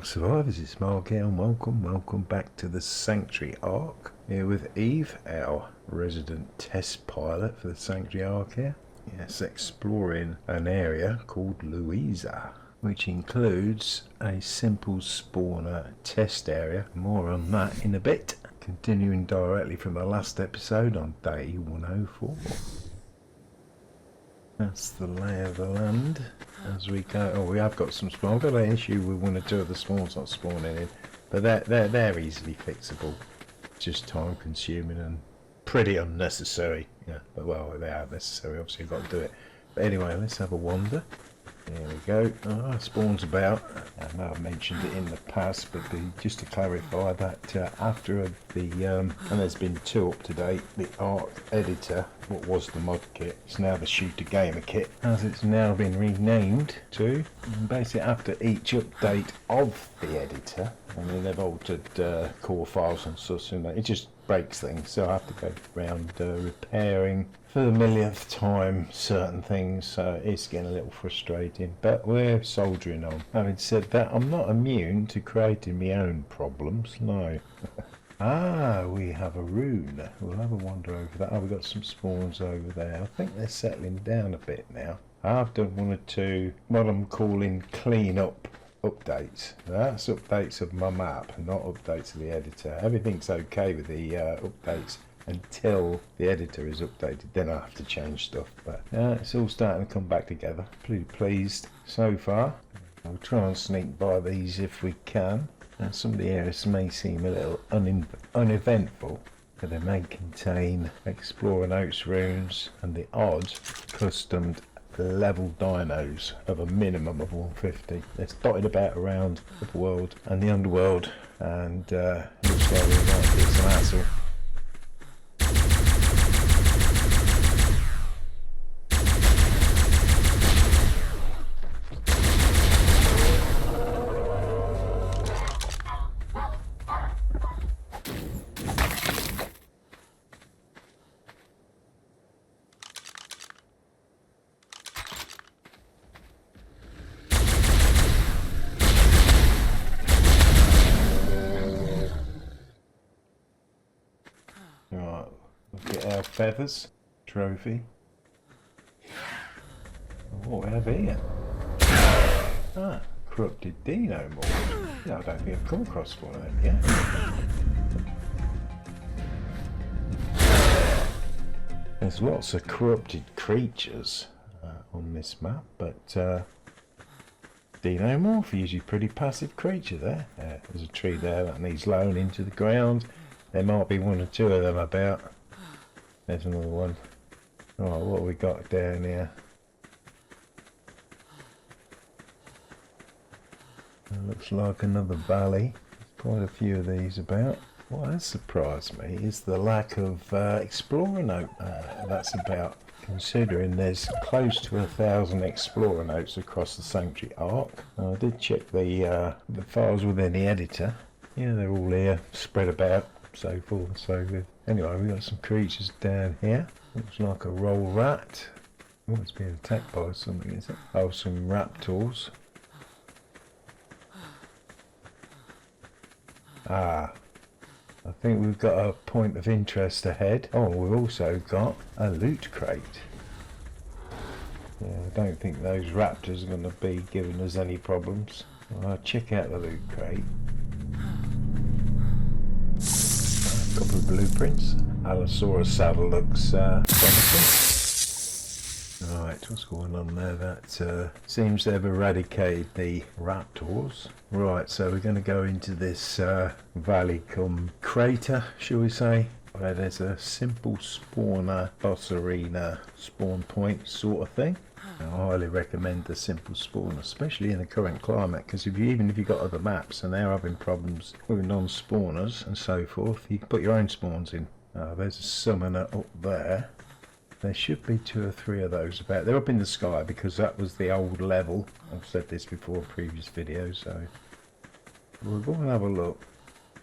Ark Survivors, it's Mark here and welcome back to the Sanctuary Ark. Here with Eve, our resident test pilot for the Sanctuary Ark here. Yes, exploring an area called Luisa, which includes a simple spawner test area. More on that in a bit. Continuing directly from the last episode on day 104. That's the lay of the land as we go. Oh, we have got some spawn. I've got an issue with one or two of the spawns not spawning in, but they're easily fixable. Just time consuming and pretty unnecessary. Yeah, but well, they are necessary. Obviously, you've got to do it. But anyway, let's have a wander. There we go. Spawns about. I know I've mentioned it in the past, but just to clarify that after the and there's been two up to date. The Ark editor, what was the mod kit, it's now the Shooter Gamer kit, as it's now been renamed to. And basically, after each update of the editor, I mean they've altered core files and such, and it just breaks things. So I have to go around repairing for the millionth time certain things, so it's getting a little frustrating, but we're soldiering on. Having said that, I'm not immune to creating my own problems, no. We have a rune. We'll have a wander over that. We've got some spawns over there. I think they're settling down a bit now. I've done one or two, what I'm calling clean up updates. That's updates of my map, not updates of the editor. Everything's okay with the updates until the editor is updated, then I have to change stuff, but it's all starting to come back together. Pretty pleased so far. We'll try and sneak by these if we can. And some of the areas may seem a little uneventful, but they may contain Explorer Notes runes and the odd customed level dinos of a minimum of 150. They're dotted about around the world and the underworld, and looks like we might get some hassle. Right, look at our feathers. Trophy. What we have here? Corrupted Dino more. No, I don't think I've come across one of them yet. There's lots of corrupted creatures on this map, but Dinomorph, usually pretty passive creature there. There's a tree there that needs lowering into the ground. There might be one or two of them about. There's another one. Right, what have we got down here? It looks like another valley. There's quite a few of these about. What has surprised me is the lack of Explorer Note. That's about, considering there's close to 1,000 Explorer Notes across the Sanctuary Ark. I did check the files within the editor. Yeah, they're all here, spread about, so forth and so good. Anyway, we've got some creatures down here. Looks like a roll rat. Oh, it's being attacked by something, is it? Oh, some raptors. I think we've got a point of interest ahead. Oh, we've also got a loot crate. Yeah, I don't think those raptors are going to be giving us any problems. I'll check out the loot crate. A couple of blueprints. Allosaurus saddle looks promising. Right, what's going on there? That seems they've eradicated the raptors. Right, so we're going to go into this valley come crater, shall we say, where there's a simple spawner boss arena spawn point sort of thing. I highly recommend the simple spawn, especially in the current climate, because even if you've got other maps and they're having problems with non-spawners and so forth, you can put your own spawns in. There's a summoner up there. There should be 2 or 3 of those about. They're up in the sky because that was the old level. I've said this before in previous videos, so we'll go and have a look.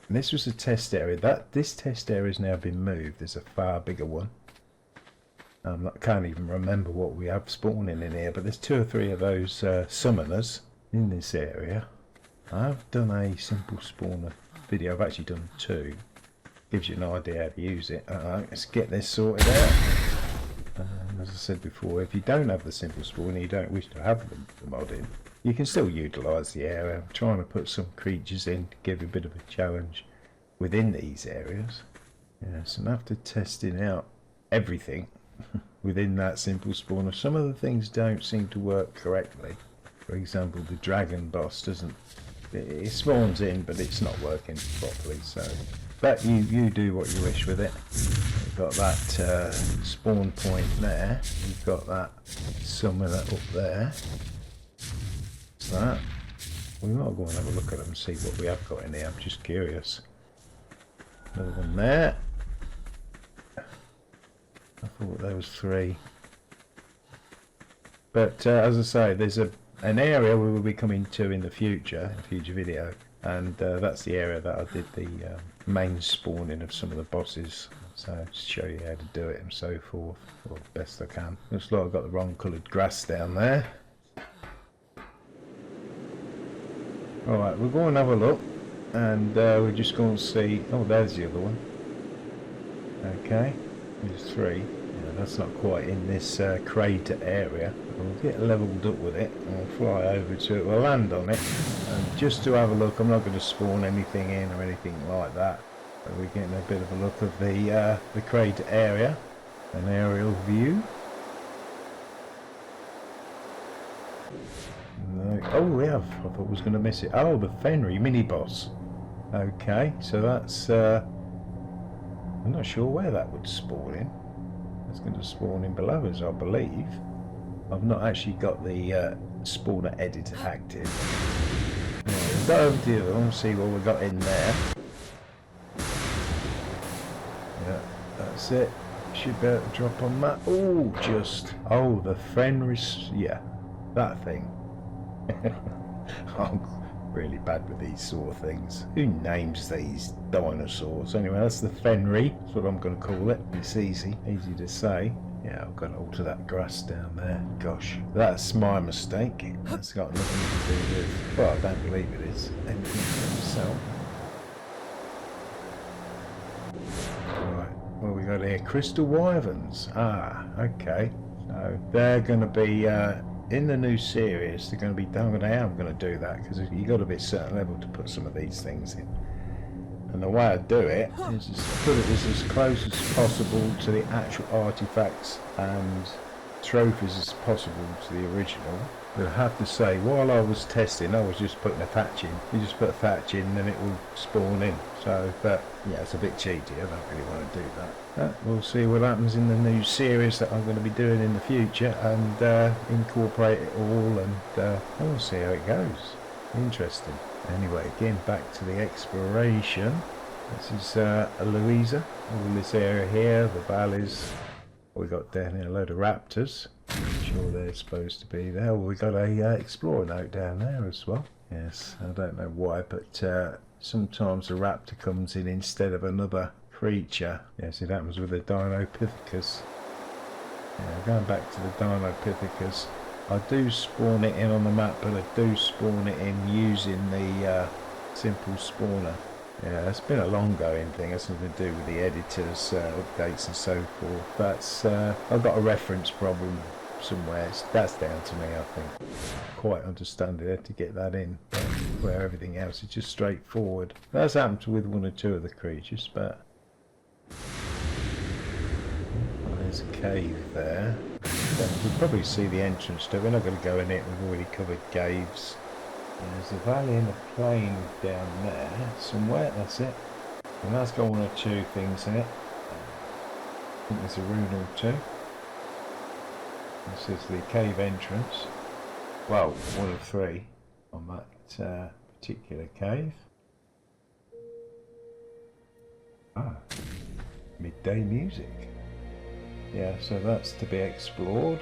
And this was a test area. This test area has now been moved. There's a far bigger one. I can't even remember what we have spawning in here, but there's 2 or 3 of those summoners in this area. I've done a simple spawner video. I've actually done 2. Gives you an idea how to use it. Let's get this sorted out. As I said before, if you don't have the simple spawner, you don't wish to have the mod in, you can still utilise the area. I'm trying to put some creatures in to give you a bit of a challenge within these areas. Yes, and after testing out everything within that simple spawner, some of the things don't seem to work correctly. For example, the dragon boss doesn't, it spawns in but it's not working properly, so but you do what you wish with it. You've got that spawn point there, you've got that summoner up there. What's that? We might go and have a look at them and see what we have got in here. I'm just curious. Another one there. I thought there was 3. But as I say, there's an area we will be coming to in the future, in a future video, and that's the area that I did the main spawning of some of the bosses. So just show you how to do it and so forth, or best I can. Looks like I've got the wrong coloured grass down there. Alright, we'll go and have a look, and we're just going to see. Oh, there's the other one. Okay, there's 3. Yeah, that's not quite in this crater area. We'll get leveled up with it, and we'll fly over to it. We'll land on it, and just to have a look. I'm not going to spawn anything in or anything like that. But we're getting a bit of a look of the crater area, an aerial view. No. Oh, we have. I thought I was going to miss it. Oh, the Fenry mini boss. Okay, so that's. I'm not sure where that would spawn in. It's going to spawn in below us, I believe. I've not actually got the spawner editor active. Right, we'll go over to the other one and see what we've got in there. Yeah, that's it. Should be able to drop on that. Oh, just. Oh, the Fenris. Yeah, that thing. I'm really bad with these sort of things. Who names these dinosaurs? Anyway, that's the Fenry. That's what I'm going to call it. It's easy to say. Yeah, I've got to alter that grass down there. Gosh, that's my mistake. That's got nothing to do with. Well, I don't believe it is anything for myself. Right, what we got here? Crystal wyverns. Ah, okay. So they're going to be. In the new series, they're going to be done. I am going to do that because you've got to be a certain level to put some of these things in. And the way I do it is just put it as close as possible to the actual artifacts and trophies as possible to the original. But I have to say, while I was testing, I was just putting a thatch in. You just put a thatch in, then it will spawn in. So, but yeah, it's a bit cheaty. I don't really want to do that. But we'll see what happens in the new series that I'm going to be doing in the future, and incorporate it all, and we'll see how it goes. Interesting. Anyway, again, back to the exploration. This is Luisa. All this area here, the valleys. We got down here a load of raptors. I'm sure they're supposed to be there. Well, we got a explorer note down there as well. Yes, I don't know why, but sometimes a raptor comes in instead of another creature. Yes, it happens with the Dinopithecus. Yeah, going back to the Dinopithecus, I do spawn it in on the map, but I do spawn it in using the simple spawner. Yeah, it's been a long going thing. It's nothing to do with the editors, updates and so forth. That's I've got a reference problem somewhere. That's down to me, I think. Quite understand it to get that in, where everything else is just straightforward. That's happened with 1 or 2 of the creatures, but there's a cave there. We'll probably see the entrance to it. We're not going to go in it. We've already covered caves. There's a valley and a plain down there somewhere, that's it. And that's got 1 or 2 things in it. I think there's a rune or 2. This is the cave entrance. Well, 1 of 3 on that particular cave. Ah, midday music. Yeah, so that's to be explored.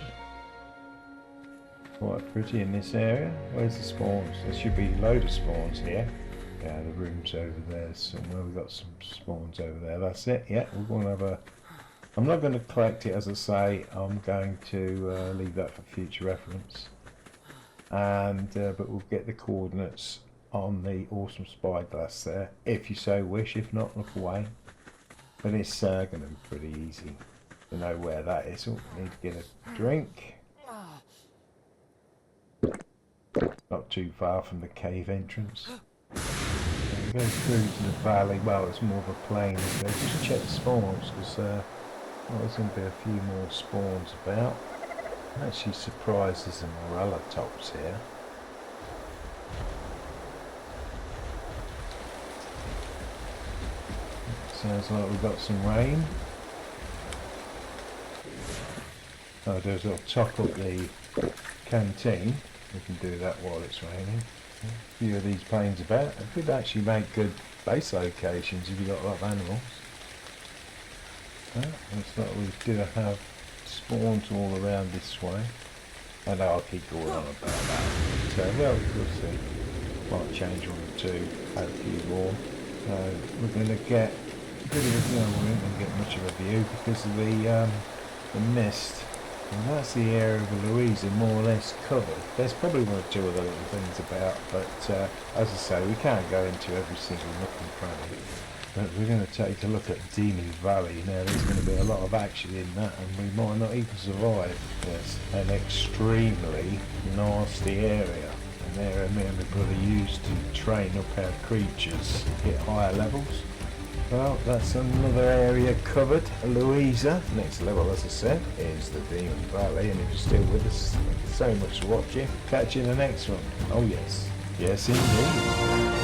Quite pretty in this area. Where's the spawns? There should be a load of spawns here. Yeah, the room's over there somewhere. We've got some spawns over there. That's it. Yeah, we're going to have a... I'm not going to collect it, as I say. I'm going to leave that for future reference. And but we'll get the coordinates on the awesome spyglass there, if you so wish. If not, look away. But it's going to be pretty easy to know where that is. Oh, need to get a drink. Not too far from the cave entrance. And go through to the valley. Well, it's more of a plain. So just check the spawns, because there's going to be a few more spawns about. I'm actually surprised there's some morella tops here. Sounds like we've got some rain. Oh, there's a top up the canteen. We can do that while it's raining. A few of these planes about. It could actually make good base locations if you've got a lot of animals. Looks like we do have spawns all around this way. I know I'll keep going on about that. So, well, we'll see. Might change one or two, add a few more. We're going to get a bit of a, we ain't going to get much of a view because of the mist. And that's the area of Luisa more or less covered. There's probably one or two other little things about, but as I say, we can't go into every single nook and cranny. But we're going to take a look at Demon Valley. Now there's going to be a lot of action in that, and we might not even survive. It's an extremely nasty area, an area me and my brother used to train up our creatures to get higher levels. Well, that's another area covered. Luisa. Next level, as I said, is the Demon Valley, and if you're still with us, thank you so much for watching. Catch you in the next one. Oh yes. Yes indeed.